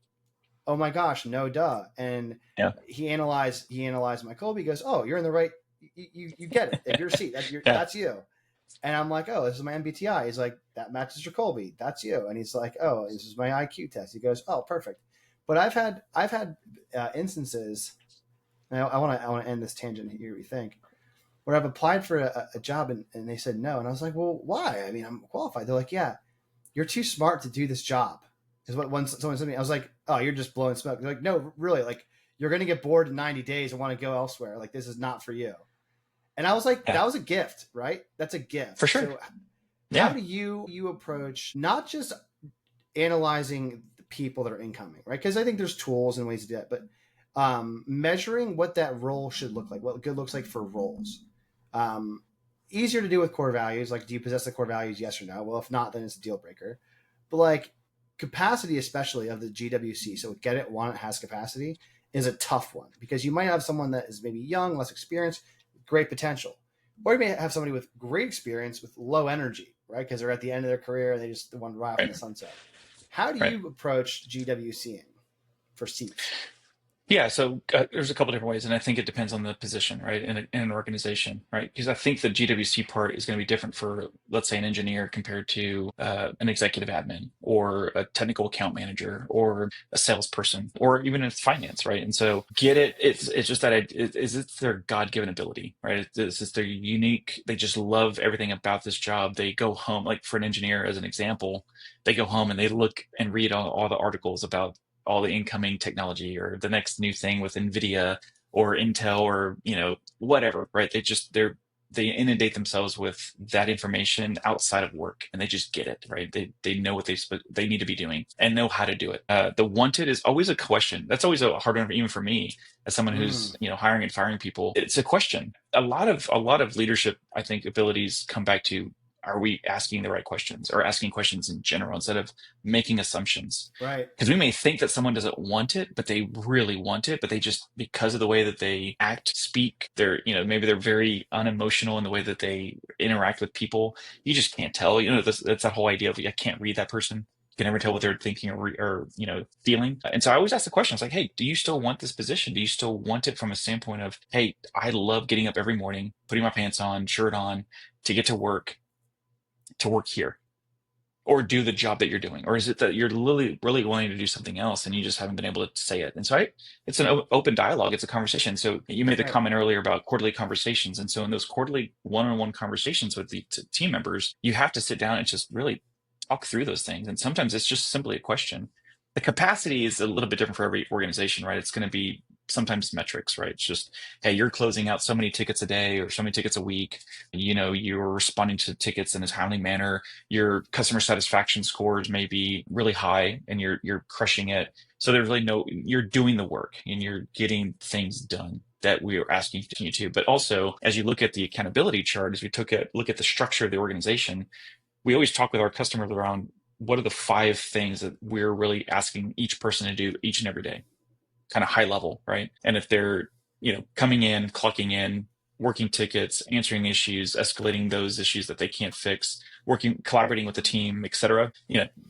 oh my gosh, no duh. And yeah, he analyzed my Colby. He goes, oh, you're in the right, you get it. If your seat, yeah, that's you. And I'm like, oh, this is my MBTI. He's like, that matches your Colby. That's you. And he's like, oh, this is my IQ test. He goes, oh, perfect. But I've had instances. And I want to end this tangent here. You think where I've applied for a job and they said no, and I was like, well, why? I mean, I'm qualified. They're like, yeah, you're too smart to do this job. Is what when someone said to me, I was like, oh, you're just blowing smoke. They're like, no, really, like you're gonna get bored in 90 days and want to go elsewhere. Like this is not for you. And I was like, yeah, that was a gift, right? That's a for gift. sure. So how Yeah, do you approach not just analyzing the people that are incoming, right? Because I think there's tools and ways to do that, but measuring what that role should look like, what good looks like for roles. Um, Easier to do with core values. Like, do you possess the core values? Yes or no? Well, if not, then it's a deal breaker. But like capacity, especially of the GWC, so get it, want it, has capacity, is a tough one because you might have someone that is maybe young, less experienced, great potential, or you may have somebody with great experience with low energy, right? Because they're at the end of their career and they just want to ride off in right, the sunset. How do right. you approach GWCing for seats? Yeah, so there's a couple different ways, and I think it depends on the position, right, in an organization, right? Because I think the GWC part is going to be different for, let's say, an engineer compared to an executive admin or a technical account manager or a salesperson or even in finance, right? And so get it. It's just that it's their God-given ability, right? It's just their unique. They just love everything about this job. They go home, like for an engineer, as an example, they go home and they look and read all the articles about all the incoming technology or the next new thing with Nvidia or Intel or whatever, right? They inundate themselves with that information outside of work, and they just get it, right? They know what they need to be doing and know how to do it. The wanted is always a question. That's always a hard one, even for me as someone Mm, who's hiring and firing people. It's a question. A lot of leadership, I think, abilities come back to, are we asking the right questions or asking questions in general instead of making assumptions? right. Because we may think that someone doesn't want it, but they really want it, but they just, because of the way that they act, speak, maybe they're very unemotional in the way that they interact with people. You just can't tell. That's that whole idea of, I can't read that person. You can never tell what they're thinking or feeling. And so I always ask the question. It's like, hey, do you still want this position? Do you still want it from a standpoint of, hey, I love getting up every morning, putting my pants on, shirt on, to get to work here or do the job that you're doing? Or is it that you're really, really wanting to do something else and you just haven't been able to say it? And so it's an open dialogue. It's a conversation. So you made the Right. comment earlier about quarterly conversations. And so in those quarterly one-on-one conversations with the team members, you have to sit down and just really talk through those things. And sometimes it's just simply a question. The capacity is a little bit different for every organization, right? It's going to be sometimes metrics, right? It's just, hey, you're closing out so many tickets a day or so many tickets a week. You're responding to tickets in a timely manner. Your customer satisfaction scores may be really high and you're crushing it. So there's really you're doing the work and you're getting things done. that we are asking you to continue to. But also, as you look at the accountability chart, as we look at the structure of the organization, we always talk with our customers around what are the 5 things that we're really asking each person to do each and every day, kind of high level, right? And if they're, coming in, clocking in, working tickets, answering issues, escalating those issues that they can't fix, working, collaborating with the team, et cetera,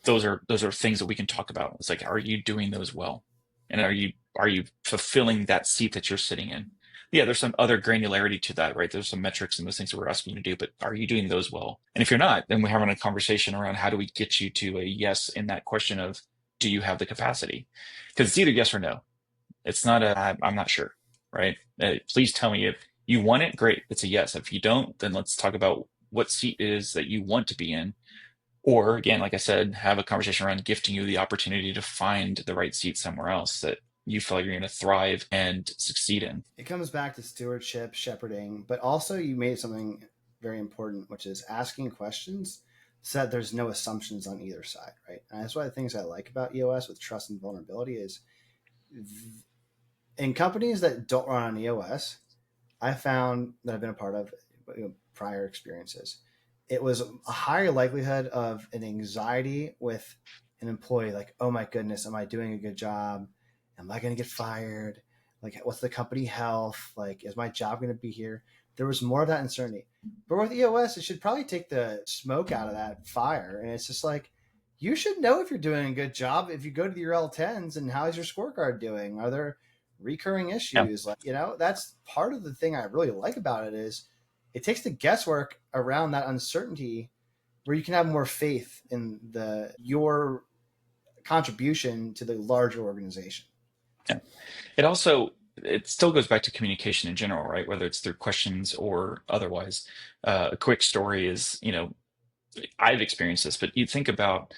those are things that we can talk about. It's like, are you doing those well? And are you fulfilling that seat that you're sitting in? Yeah, there's some other granularity to that, right? There's some metrics and those things that we're asking you to do, but are you doing those well? And if you're not, then we're having a conversation around how do we get you to a yes in that question of, do you have the capacity? Because it's either yes or no. It's not I'm not sure, right? Please tell me if you want it, great. It's a yes. If you don't, then let's talk about what seat it is that you want to be in. Or again, like I said, have a conversation around gifting you the opportunity to find the right seat somewhere else that you feel like you're going to thrive and succeed in. It comes back to stewardship, shepherding, but also you made something very important, which is asking questions so that there's no assumptions on either side, right? And that's one of the things I like about EOS with trust and vulnerability is in companies that don't run on EOS, I found that I've been a part of prior experiences. It was a higher likelihood of an anxiety with an employee, like, oh my goodness, am I doing a good job? Am I going to get fired? Like, what's the company health? Like, is my job going to be here? There was more of that uncertainty. But with EOS, it should probably take the smoke out of that fire. And it's just like, you should know if you're doing a good job if you go to your L10s and how's your scorecard doing? Are there recurring Yeah. issues? Like, that's part of the thing I really like about it is it takes the guesswork around that uncertainty where you can have more faith in your contribution to the larger organization. Yeah. It still goes back to communication in general, right? Whether it's through questions or otherwise. A quick story is, I've experienced this, but you think about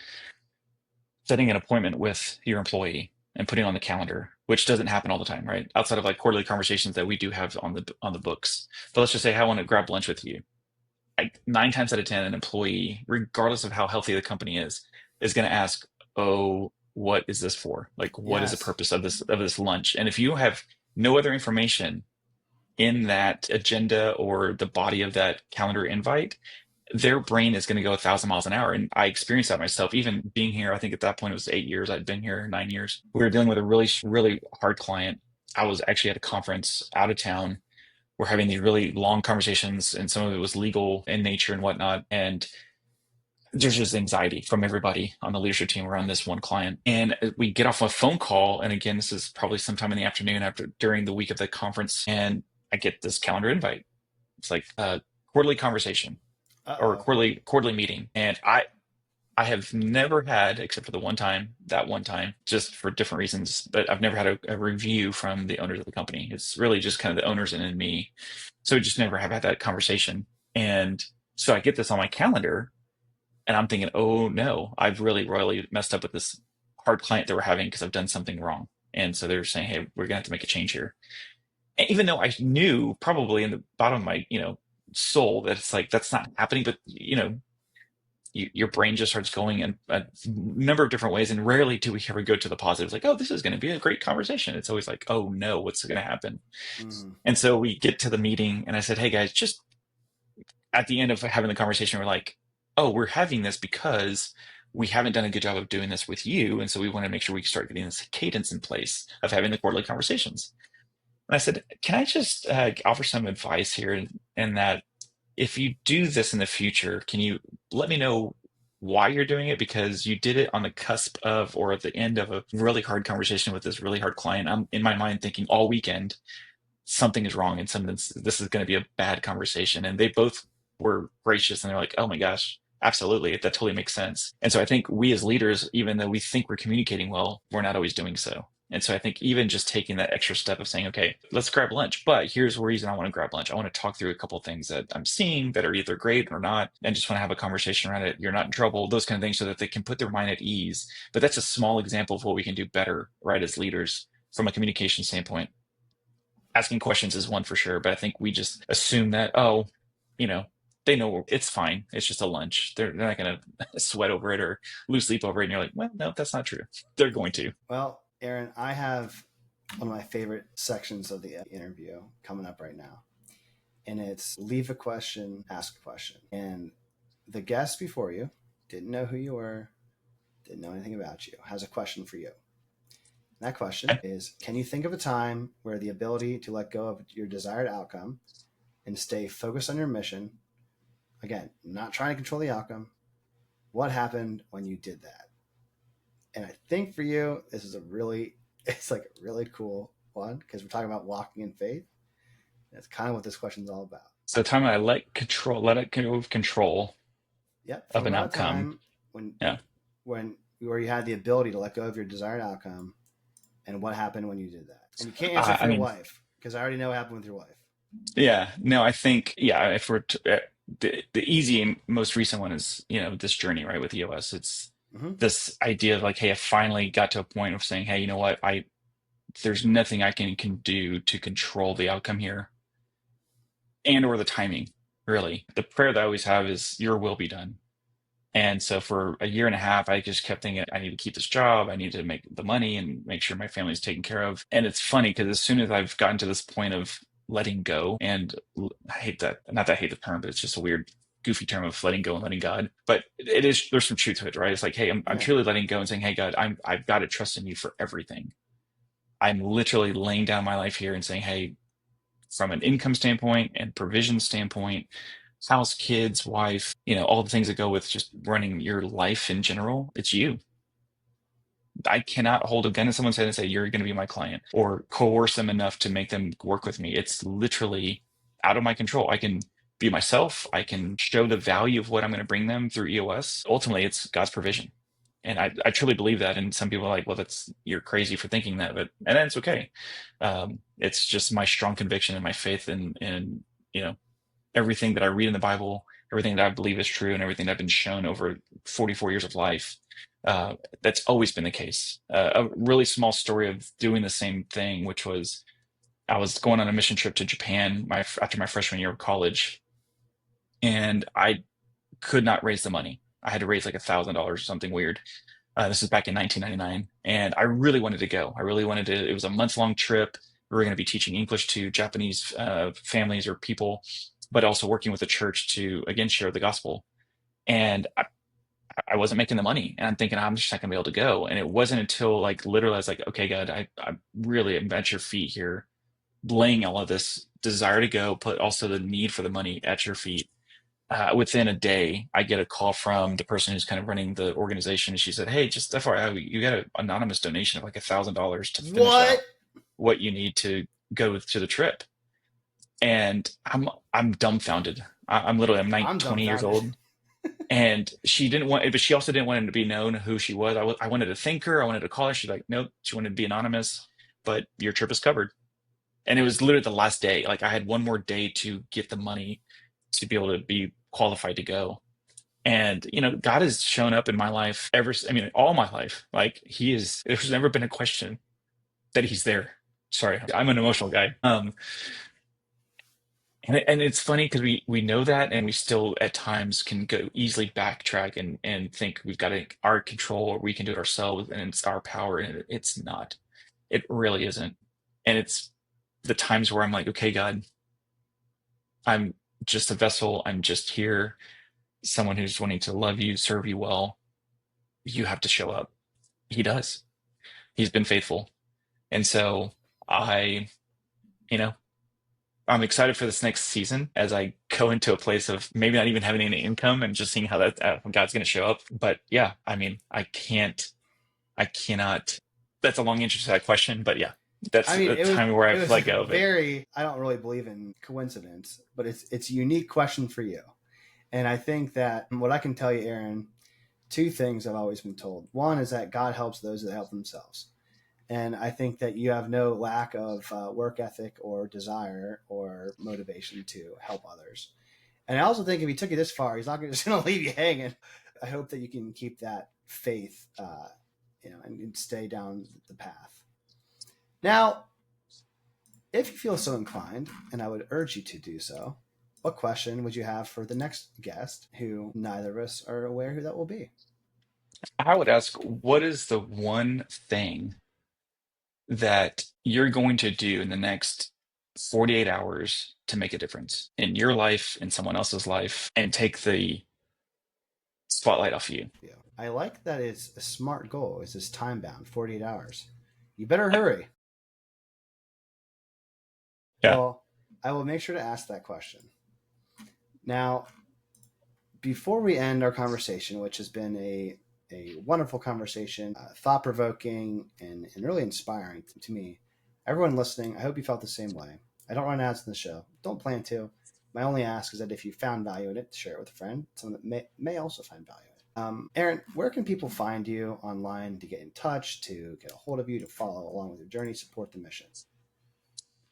setting an appointment with your employee and putting it on the calendar, which doesn't happen all the time, right? Outside of like quarterly conversations that we do have on the books. But let's just say, hey, I want to grab lunch with you. 9 times out of 10, an employee, regardless of how healthy the company is going to ask, "Oh, what is this for? Like, what is the Yes. purpose of this lunch?" And if you have no other information in that agenda or the body of that calendar invite, their brain is going to go 1,000 miles an hour. And I experienced that myself, even being here. I think at that point it was 8 years. I'd been here 9 years. We were dealing with a really, really hard client. I was actually at a conference out of town. We're having these really long conversations, and some of it was legal in nature and whatnot. And there's just anxiety from everybody on the leadership team around this one client. And we get off a phone call. And again, this is probably sometime in the afternoon during the week of the conference. And I get this calendar invite. It's like a quarterly conversation or a Uh-oh. quarterly meeting. And I have never had, except for that one time, just for different reasons, but I've never had a review from the owners of the company. It's really just kind of the owners and then me. So I just never have had that conversation. And so I get this on my calendar and I'm thinking, oh no, I've really royally messed up with this hard client that we're having because I've done something wrong. And so they're saying, hey, we're gonna have to make a change here. And even though I knew probably in the bottom of my, soul that it's like that's not happening, but your brain just starts going in a number of different ways, and rarely do we ever go to the positive. Like, oh, this is going to be a great conversation. It's always like, oh no, what's going to happen? Mm-hmm. And so we get to the meeting, and I said, hey guys, just at the end of having the conversation, we're like, oh, we're having this because we haven't done a good job of doing this with you, and so we want to make sure we start getting this cadence in place of having the quarterly conversations. And I said, can I just offer some advice here, and that if you do this in the future, can you let me know why you're doing it? Because you did it on the cusp of or at the end of a really hard conversation with this really hard client. I'm in my mind thinking all weekend something is wrong and this is going to be a bad conversation. And they both were gracious and they're like, oh my gosh, absolutely. That totally makes sense. And so I think we as leaders, even though we think we're communicating well, we're not always doing so. And so I think even just taking that extra step of saying, okay, let's grab lunch, but here's the reason I want to grab lunch. I want to talk through a couple of things that I'm seeing that are either great or not, and just want to have a conversation around it. You're not in trouble, those kind of things, so that they can put their mind at ease. But that's a small example of what we can do better, right, as leaders from a communication standpoint. Asking questions is one for sure, but I think we just assume that, oh, you know, they know it's fine. It's just a lunch. They're not going to sweat over it or lose sleep over it. And you're like, well, no, that's not true. They're going to. Well, Aaron, I have one of my favorite sections of the interview coming up right now. And it's leave a question, ask a question. And the guest before you didn't know who you were, didn't know anything about you, has a question for you. And that question is, can you think of a time where the ability to let go of your desired outcome and stay focused on your mission, again, not trying to control the outcome, what happened when you did that? And I think for you, this is it's like a really cool one because we're talking about walking in faith. That's kind of what this question is all about. So the time I let it go of control Yep. of Think an about a outcome. time when Yeah. when where you had the ability to let go of your desired outcome and what happened when you did that. And you can't answer I for your mean, wife because I already know what happened with your wife. yeah, no, I think, yeah, if we're the easy and most recent one is, this journey, right, with EOS. It's Mm-hmm. this idea of like, hey, I finally got to a point of saying, hey, you know what, there's nothing I can do to control the outcome here and or the timing, really. The prayer that I always have is your will be done. And so for a year and a half, I just kept thinking, I need to keep this job. I need to make the money and make sure my family's taken care of. And it's funny because as soon as I've gotten to this point of letting go, and I hate that, not that I hate the term, but it's just a weird, goofy term of letting go and letting God. But it is, there's some truth to it, right? It's like, hey, I'm Yeah. truly letting go and saying, hey, God, I've got to trust in you for everything. I'm literally laying down my life here and saying, hey, from an income standpoint and provision standpoint, house, kids, wife, all the things that go with just running your life in general, it's you. I cannot hold a gun to someone's head and say, you're going to be my client or coerce them enough to make them work with me. It's literally out of my control. I can be myself. I can show the value of what I'm going to bring them through EOS. Ultimately, it's God's provision. And I truly believe that. And some people are like, well, you're crazy for thinking that, and that's okay. It's just my strong conviction and my faith in, you know, everything that I read in the Bible, everything that I believe is true, and everything that I've been shown over 44 years of life. That's always been the case. A really small story of doing the same thing, which was I was going on a mission trip to Japan after my freshman year of college, and I could not raise the money. I had to raise like $1,000 or something weird. This is back in 1999, and I really wanted to go. I really wanted to. It was a month-long trip. We were going to be teaching English to Japanese families or people, but also working with the church to again share the gospel. And I wasn't making the money, and I'm thinking I'm just not going to be able to go. And it wasn't until like literally I was like, okay, God, I really am at your feet here, laying all of this desire to go, put also the need for the money at your feet. Within a day, I get a call from the person who's kind of running the organization. And she said, hey, just FYI, you got an anonymous donation of like $1,000 to finish What? out what you need to go to the trip. And I'm dumbfounded. I'm literally, I'm I'm 20 years dumbfounded. old. And she didn't want, but she also didn't want it to be known who she was. I wanted to thank her. I wanted to call her. She's like, nope, she wanted to be anonymous, but your trip is covered. And it was literally the last day. Like I had one more day to get the money to be able to be qualified to go. And, God has shown up in my life I mean, all my life. Like there's never been a question that he's there. Sorry, I'm an emotional guy. And it's funny because we know that, and we still at times can go easily backtrack and think we've got our control or we can do it ourselves and it's our power, and it's not. It really isn't. And it's the times where I'm like, okay, God, I'm just a vessel. I'm just here, someone who's wanting to love you, serve you well. You have to show up. He does. He's been faithful. And so I, you know, I'm excited for this next season as I go into a place of maybe not even having any income and just seeing how that God's going to show up. But yeah, I mean, I cannot. That's a long answer to that question, but yeah, I that's mean, the time where it I've was let go of it. very. I don't really believe in coincidence, but it's a unique question for you. And I think that what I can tell you, Aaron, two things I've always been told. One is that God helps those that help themselves. And I think that you have no lack of work ethic or desire or motivation to help others. And I also think if he took you this far, he's not just going to leave you hanging. I hope that you can keep that faith, and stay down the path. Now, if you feel so inclined, and I would urge you to do so, what question would you have for the next guest who neither of us are aware who that will be? I would ask, what is the one thing that you're going to do in the next 48 hours to make a difference in your life, in someone else's life, and take the spotlight off you. Yeah. I like that it's a smart goal. It's just time bound, 48 hours. You better hurry. Yeah. Well, I will make sure to ask that question. Now, before we end our conversation, which has been a wonderful conversation, thought provoking, and really inspiring to me, everyone listening, I hope you felt the same way. I don't run ads in the show, don't plan to. My only ask is that if you found value in it, share it with a friend, someone that may also find value in it. Aaron, where can people find you online to get in touch, to get a hold of you, to follow along with your journey, support the mission?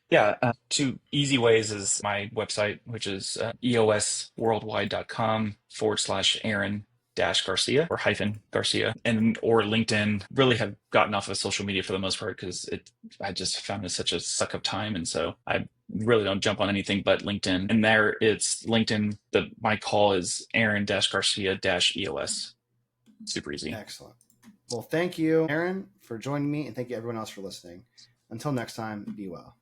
Yeah, two easy ways is my website, which is eosworldwide.com/Aaron Garcia or hyphen Garcia, and or LinkedIn. Really have gotten off of social media for the most part because I just found it such a suck of time, and so I really don't jump on anything but LinkedIn. And there it's LinkedIn. My call is Aaron Garcia EOS. Super easy. Excellent. Well, thank you, Aaron, for joining me, and thank you everyone else for listening. Until next time, be well.